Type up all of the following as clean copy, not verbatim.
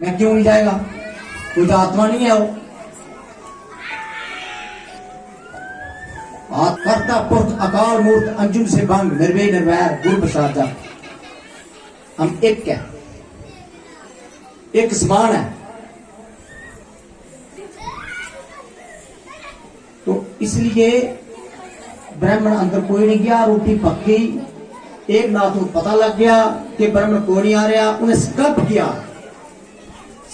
मैं क्यों नहीं जाएगा? कोई तो आत्मा नहीं है वो। करता पुरख अकाल मूर्त अंजुन से भंग निर्भय निर्वैर गुरु प्रसाद। हम एक है, एक समान है। तो इसलिए ब्राह्मण अंदर कोई नहीं गया, रोटी पक गई। एक नाथ को पता लग गया कि ब्राह्मण कोई नहीं आ रहा। उन्हें संकल्प किया,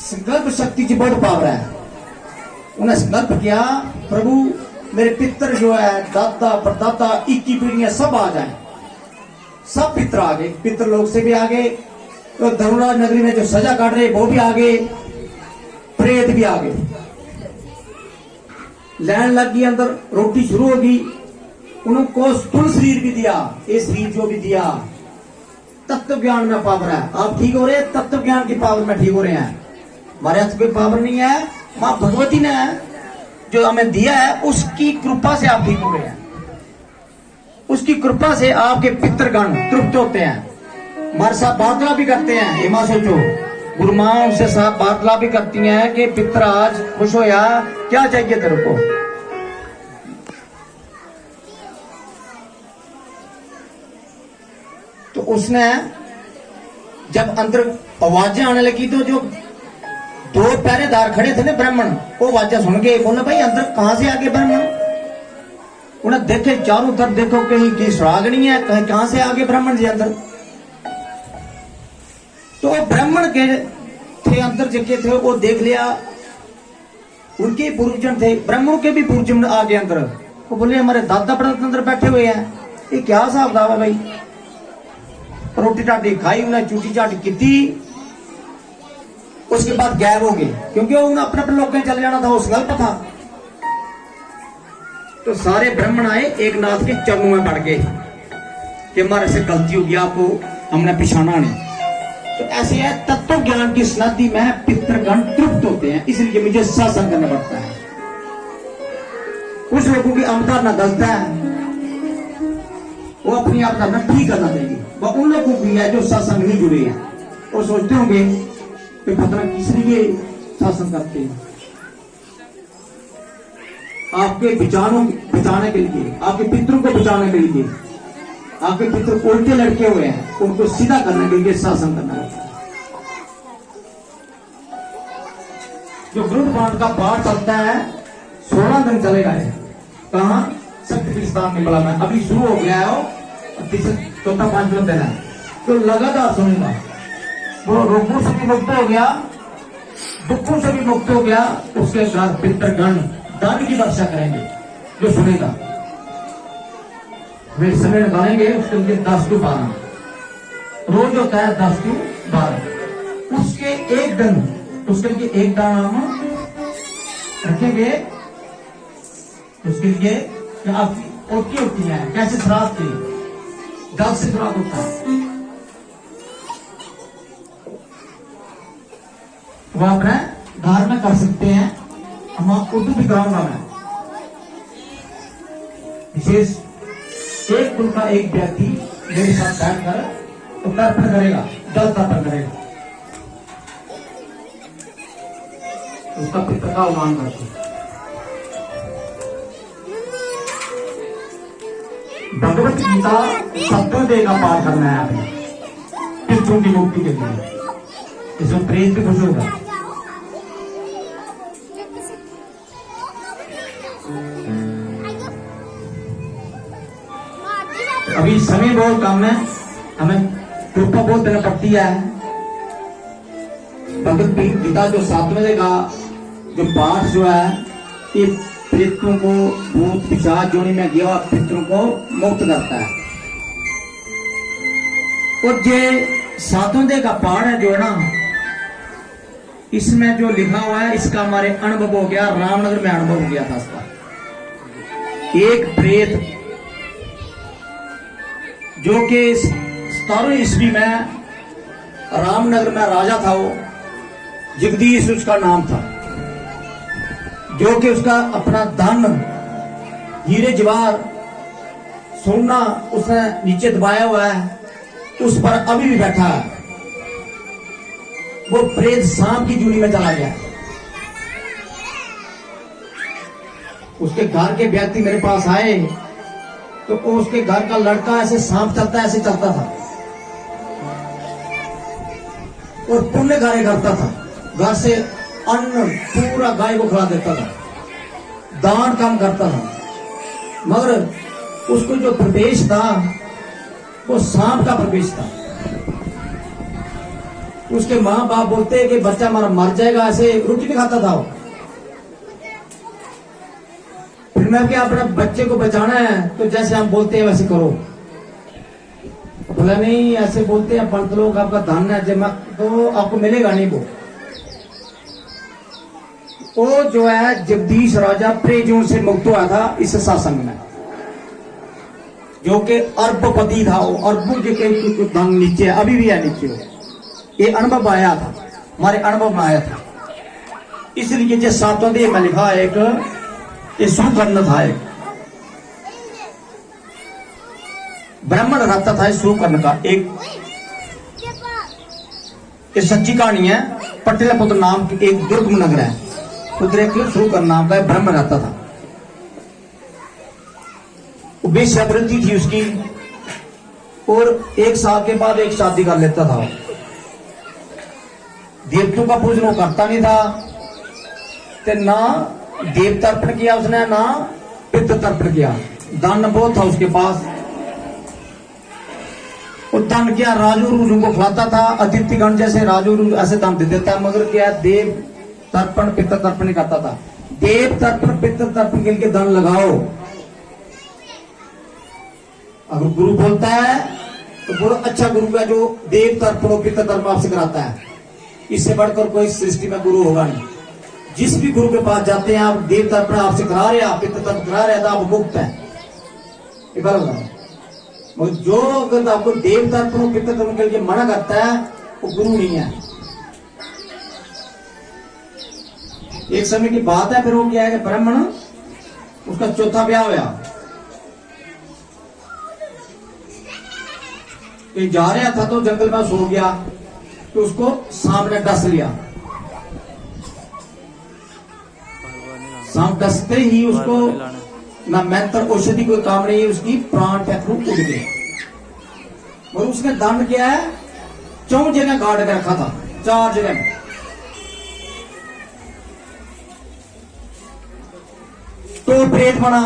संकल्प शक्ति की बड़ पावर है। उन्हें संकल्प किया, प्रभु मेरे पितर जो है, दादा परदादा 21 पीढ़ियां सब आ जाए। सब पितर आ गए, पितर लोग से भी आ गए। तो धनुराज नगरी में जो सजा काट रहे वो भी आ गए, प्रेत भी आ गए। लैन लग गई, अंदर रोटी शुरू होगी। उनको स्थूल शरीर भी दिया, ये शरीर जो भी दिया। तत्व ज्ञान में पावर है। आप ठीक हो रहे हैं, तत्व ज्ञान की पावर में ठीक हो रहे हैं। हमारे हाथ कोई पावर नहीं है, मां भगवती ने जो हमें दिया है उसकी कृपा से आप ठीक हो रहे हैं। उसकी कृपा से आपके पितृगण तृप्त होते हैं, हमारे साथ वार्तालाप भी करते हैं। हिमा सोचो, गुरु मां उनसे साथ वार्तालाप भी करती हैं कि पितर आज खुश हो, या क्या चाहिए तेरे को। तो उसने जब अंदर आवाजें आने लगी तो जो दो पहरेदार खड़े थे ना ब्राह्मण, वो आवाजें सुन के बोले भाई अंदर कहां से आ गए ब्राह्मण। उन्हें देखे चारों तरफ, देखो कहीं की सुराग नहीं है, कहीं कहां से आ गए ब्राह्मण जी अंदर। तो वो ब्राह्मण के थे अंदर जगह थे, वो देख लिया उनके पूर्वजन थे, ब्राह्मणों के भी पूर्वजन आ गए अंदर। वो बोले हमारे दादा परदादा अंदर बैठे हुए हैं, ये क्या हिसाब था भाई। रोटी टाटी खाई, उन्हें चूटी चाटी की, उसके बाद गायब हो गए, क्योंकि उन्हें अपने अपने लोग चले जाना था, उस गल्प था। तो सारे ब्राह्मण आए, एक नाथ के चरणों में पड़ गए कि हमारे से गलती होगी, आपको हमने पिछाना नहीं। तो ऐसे है, तत्व ज्ञान की स्नाति में पितृगण तृप्त होते हैं, इसलिए मुझे सत्संग करना पड़ता है। कुछ लोगों की अमता न गलत है, वो अपनी आप करना ठीक करना चाहिए। वह उन लोगों की है जो सत्संग नहीं जुड़े हैं, और सोचते होंगे कि पता किस लिए सत्संग करते हैं। आपके विचारों बचाने के लिए, आपके पितरों को बचाने के लिए, आपके पितर उल्टे लड़के हुए हैं, उनको सीधा करने के लिए सत्संग करना होता है। जो गरुड़ बाण का पाठ चलता है 16 दिन चलेगा। कहा शक्ति स्थान में, बोला मैं अभी शुरू हो गया है, चौथा 5वां दिन है, तो लगातार सुनूंगा। वो रोगों से भी मुक्त हो गया, दुखों से भी मुक्त हो गया, उसके साथ पितृगण दान की वर्षा करेंगे जो सुनेगा। वे समय लगाएंगे, उसके लिए 10 to 12 रोज होता है, 10 to 12। उसके एक दिन, उसके लिए एक दान रखेंगे। उसके लिए आपकी ओटी होती है, कैसे श्राद्ध की, जल से श्राद्ध होता है, वो अपने घर में कर सकते हैं। हम उर्दू भी कराऊंगा मैं। विशेष एक कुल का एक व्यक्ति मेरे साथ बैठकर तो तर्पण करेगा, जल तर्पण करेगा, उसका पितर का उमान करते। भगवत गीता 7वें अध्याय का पाठ करना है आपने पितरों की मुक्ति के लिए। इसमें प्रेम भी खुश होगा। अभी समय बहुत कम है, हमें कृपा बहुत देना पड़ती है। भगवत गीता जो 7वें का जो पाठ जो है, ये पितरों को भूत पिशाच जोनी में गया पितरों को मुक्त करता है। और ये 7वें का पाठ है जो है ना, इसमें जो लिखा हुआ है, इसका हमारे अनुभव हो गया, रामनगर में अनुभव हो गया था इसका। एक प्रेत जो कि 17वीं ईस्वी में रामनगर में राजा था, वो जगदीश उसका नाम था, जो कि उसका अपना धन हीरे जवाहर सोना उसने नीचे दबाया हुआ है, उस पर अभी भी बैठा है। वो प्रेत सांप की जूनी में चला गया। उसके घर के व्यक्ति मेरे पास आए तो उसके घर का लड़का ऐसे सांप चलता है ऐसे चलता था और पुण्य कार्य करता था। घर से अन्न पूरा गाय को खिला देता था, दान काम करता था, मगर उसको जो प्रवेश था वो सांप का प्रवेश था। उसके माँ बाप बोलते हैं कि बच्चा हमारा मर जाएगा, ऐसे रोटी नहीं खाता था वो। फिर मैं क्या अपने बच्चे को बचाना है तो जैसे हम बोलते हैं वैसे करो। बोला नहीं, ऐसे बोलते हैं पंत लोग, आपका धन है जमा तो आपको मिलेगा नहीं। वो जो है जगदीश राजा प्रेजों से मुक्त हुआ था इस शासन में, जो कि अरबपति था। वो अरबों के धन नीचे अभी भी है नीचे। ये अनुभव आया था, हमारे अनुभव में आया था। इसलिए जो सातों देह में लिखा एक ये सुकर्ण था, एक ब्राह्मण रहता था सुकर्ण का। एक ये सच्ची कहानी है। पटिलपुत्र नाम की एक दुर्गम नगर है, उधर एक सुकर्ण नाम का ब्राह्मण रहता था। बेसब्रती थी उसकी और 1 साल के बाद एक शादी कर लेता था। देवताओं का पूजन वो करता नहीं था, ते ना देव तर्पण किया उसने ना पितृ तर्पण किया। दान बहुत था उसके पास, और दान किया राजू रूजू को खिलाता था। अतिथिगण जैसे राजू रूज ऐसे दान दे देता, मगर क्या देव तर्पण पितृ तर्पण नहीं करता था। देव तर्पण पितृ तर्पण के लिए दान लगाओ। अगर गुरु बोलता है तो बहुत अच्छा गुरु है जो देव तर्पण और पितृ तर्पण आपसे कराता है। इससे बढ़कर कोई सृष्टि में गुरु होगा नहीं। जिस भी गुरु के पास जाते हैं आप देव तर्पण आपसे करा रहे, आप पितृ तर्पण करा रहे, तो आप मुक्त है। ये बराबर। जो अगर आपको देव तर्पण और पितृ तर्पण के लिए मना करता है वो गुरु नहीं है। एक समय की बात है, फिर वो क्या है कि ब्राह्मण उसका चौथा ब्याह हुआ। कहीं जा रहा था तो जंगल में सो गया तो उसको सांप ने डस लिया। सांप डसते ही उसको ना मंत्र औषधि कोई काम नहीं, उसकी प्राण टैक्रू उड़ गए। और उसने दंड किया है 4 जगह गाड़ के रखा था, 4 जगह। तो प्रेत बना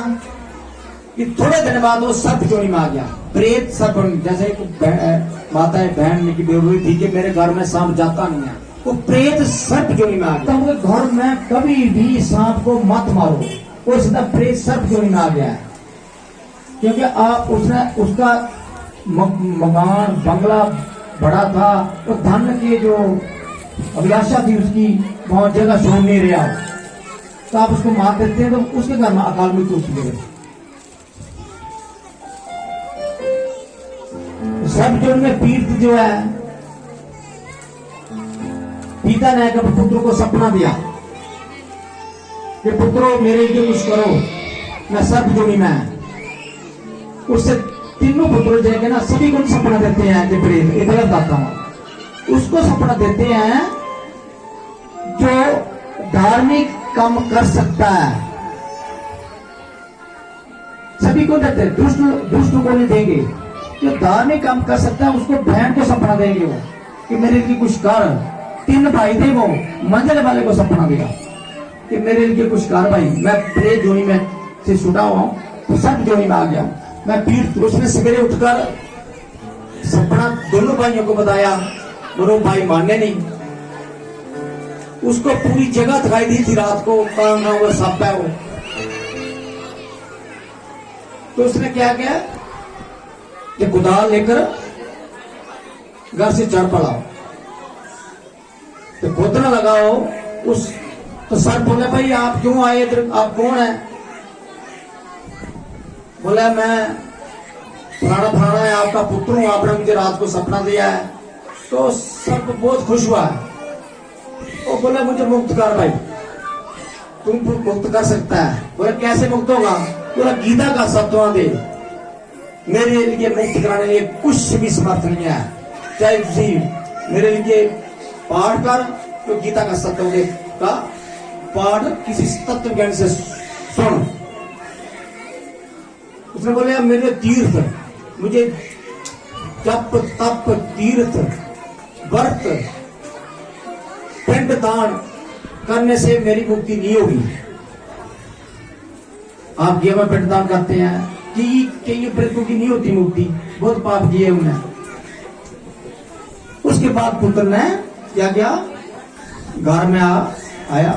कि थोड़े दिन बाद वो सर्प जोड़ी में आ गया। प्रेत सर्प, जैसे एक माता है बहन की बेवड़ी थी कि मेरे घर में सांप जाता नहीं है, वो प्रेत सर्प जोड़ी में आ गया। तो घर में कभी भी सांप को मत मारो, वो सीधा प्रेत सर्प जोड़ी में आ गया है। क्योंकि आप उसने उसका मकान बंगला बड़ा था, तो धन की जो अभिलाषा थी उसकी वहां जगह छोड़ नहीं रहा, तो आप उसको मार देते हैं तो उसके घर में अकाल मृत्यु होती है। सब जोड़ में पीठ जो है, पिता ने अपने पुत्र को सपना दिया कि पुत्रो मेरे लिए कुछ करो, मैं सर्प जोड़ी में। उससे तीनों पुत्र जाएंगे ना, सभी को सपना देते हैं कि प्रेत, ये गलत आता हूं। उसको सपना देते हैं जो धार्मिक काम कर सकता है। सभी को देते, दुष्ट को नहीं देंगे। जो धार्मिक काम कर सकता है उसको बहन को सपना देंगे वो कि मेरे लिए कुछ कर। 3 भाई थे, वो मंजिल वाले को सपना दिया कि मेरे लिए कुछ कर भाई। मैं प्रेत जोड़ी में से छुटा हुआ हूं, तो सर्प जोड़ी में आ गया मैं पीठ। उसने सवेरे उठकर सपना दोनों भाइयों को बताया, दोनों भाई माने नहीं। उसको पूरी जगह दिखाई दी थी रात को, काम वो सप है वो। तो उसने क्या किया कि कुदाल लेकर घर से चढ़ पड़ा, तो खोदना लगाओ उस। तो सर बोले भाई आप क्यों आए इधर, आप कौन है? बोला मैं फलाना है, आपका पुत्र हूं, आपने मुझे रात को सपना दिया है। तो सब बहुत खुश हुआ है। वो बोला मुझे मुक्त कर भाई, तुम मुक्त कर सकता है। बोला कैसे मुक्त होगा? बोला गीता का 7वां दे मेरे लिए मुक्त कराने लिए कुछ भी समर्थ नहीं है। चाहे तुम मेरे लिए पाठ कर तो गीता का सत्य का पाठ किसी तत्व ज्ञान से सुन। उसने बोले मेरे तीर्थ, मुझे जप तप तीर्थ व्रत पिंड दान करने से मेरी मुक्ति नहीं होगी। आप ये में पिंड दान करते हैं कि ये वृद्धों की नहीं होती मुक्ति, बहुत पाप किए उन्हें। उसके बाद पुत्र ने क्या किया, घर में आया,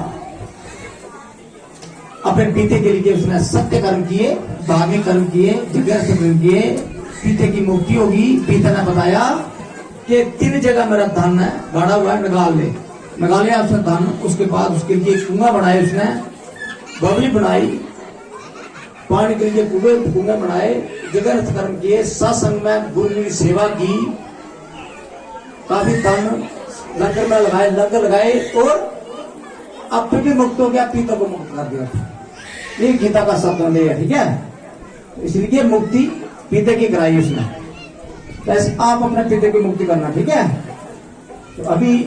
अपने पिता के लिए उसने सत्य कर्म किए, धार्मिक कर्म किए, जगह कर्म किए, पिता की मुक्ति होगी। पिता ने बताया कि 3 जगह मेरा धन है गाड़ा हुआ है, निकाल लिया उसने धन। उसके बाद उसके लिए कुआं बनाए, उसने बबली बनाई, पानी के लिए कुएं बनाए, जगह कर्म किए, सत्संग में गुरु की सेवा की, काफी धन लंगर में लगाए, लंगर लगाए और अब भी मुक्त हो गया, पिता को मुक्त कर दिया। ये गीता का शब्द है, ठीक है। इसलिए मुक्ति पिता की कराई उसने। ऐसे आप अपने पिता की मुक्ति करना, ठीक है। तो अभी